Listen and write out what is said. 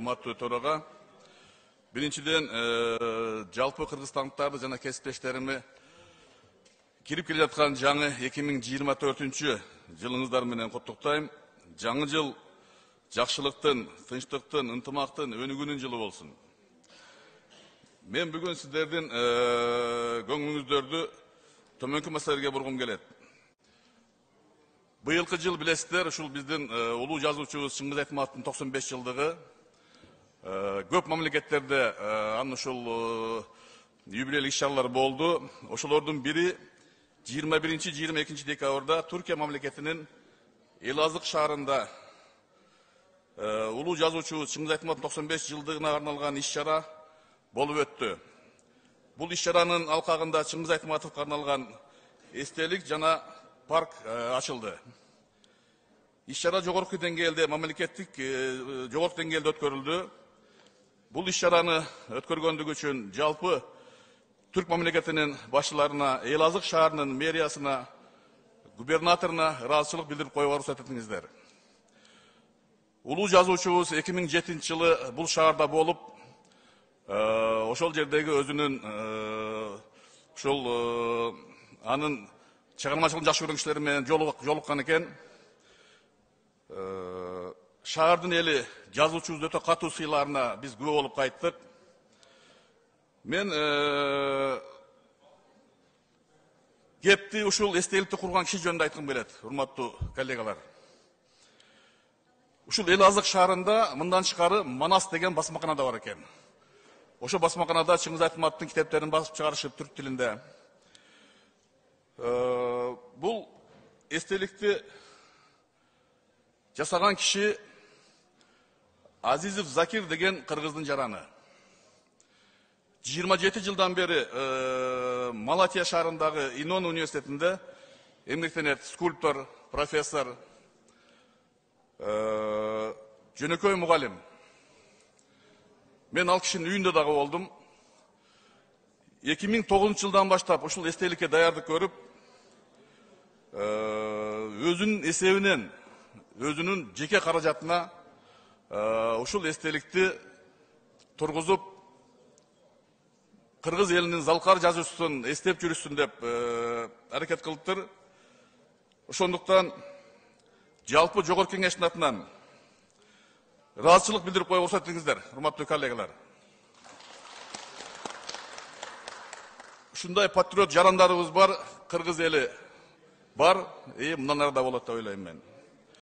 урматтуу төрага. Биринчиден, жалпы кыргызстандыктарды жана кесиптештерими кирип келе жаткан жаңы 2024 жылыңыздар менен куттуктайм. Жаңы жыл жакшылыктын, тынчтыктын, ынтымактын, өнүгүүнүн жылы болсун. Мен бүгүн сиздердин көңүлүңүздөрдү төмөнкү маселелерге бургум келет. Быйылкы жыл билесиздер, ушул биздин улуу жазуучубуз Чыңгыз Айтматовдун 95 жылдыгы. Көп мамлекеттерде анын ушул юбилейлик иш-чаралар болду. Ошолордун бири 21-22 декабрда Түркия мамлекетинин Элазык шаарында улуу жазуучубуз Чыңгыз Айтматовдун 95 жылдыгына арналган иш-чара болуп өттү. Бул иш-чаранын алкагында Чыңгыз Айтматовго арналган эстелик жана парк ачылды. Иш-чара жогорку деңгээлде, мамлекеттик жогорку деңгээлде өткөрүлдү. Бул иш-чараны өткөргөндүгү үчүн жалпы Түрк мамлекетинин башчыларына, Элазык шаарынын мэриясына, губернаторуна ыраазычылык билдирип коюуга уруксат этиңиздер. Улуу жазуучубуз 2007 жылы бул шаарда болуп, ошол жердеги өзүнүн ушул анын чыгармачылыгын жакшы көргөн кишилер менен жолуккан экен. Шаардын эли жазуучубуз өтө катуу сыйларына биз күбө болуп кайттык. Мен кепти ушул эстеликти курган киши жөнүндө айткым келет, урматтуу коллегалар. Ушул Элазык шаарында мындан тышкары Манас деген басмакана да бар экен. Ошо басмаканада Чыңгыз Айтматовдун китептерин басып чыгарышып түрк тилинде. Бул эстеликти жасаган киши Азизов Закир деген кыргыздын жараны. 27 жылдан бери Малатия шаарындагы Инон университетинде эмгектенет, скульптор, профессор, жөнөкөй мугалим. Мен ал кишинин үйүндө дагы болдум. 2009 жылдан баштап ушул эстеликке даярдык көрүп, өзүнүн эсебинен, өзүнүн жеке каражатына ушул эстеликти тургузуп, кыргыз элинин залкар жазуучусун эстеп жүрүшсүн деп аракет кылыптыр. Ошондуктан жалпы жогорку кеңештин атынан ыраазычылык билдирип коюуга уруксат этиңиздер, урматтуу коллегалар. Ушундай патриот жарандарыбыз бар, кыргыз эли бар, мындан ары да болот деп ойлойм мен.